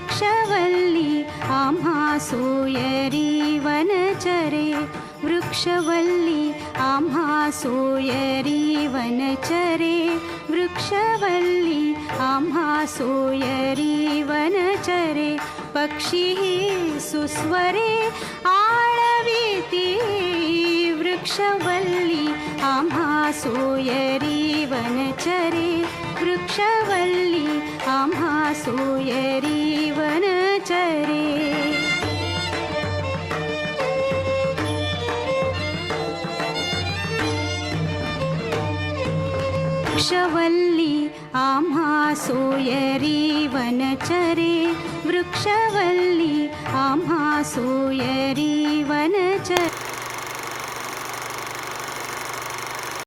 वृक्षवल्ली आम्हा सोयरी वनचरे वृक्षवल्ली आम्हा सोयरी वनचरे वृक्षवल्ली आम्हा सोयरी वनचरे पक्षी सुस्वरे आळविती वृक्षवल्ली आम्हा सोयरी वनचरे वृक्षवल्ली आम्हा सोयरी वनचरे वृक्षवल्ली आम्हा सोयरी वनचरे वृक्षवल्ली आम्हा सोयरी वनचरे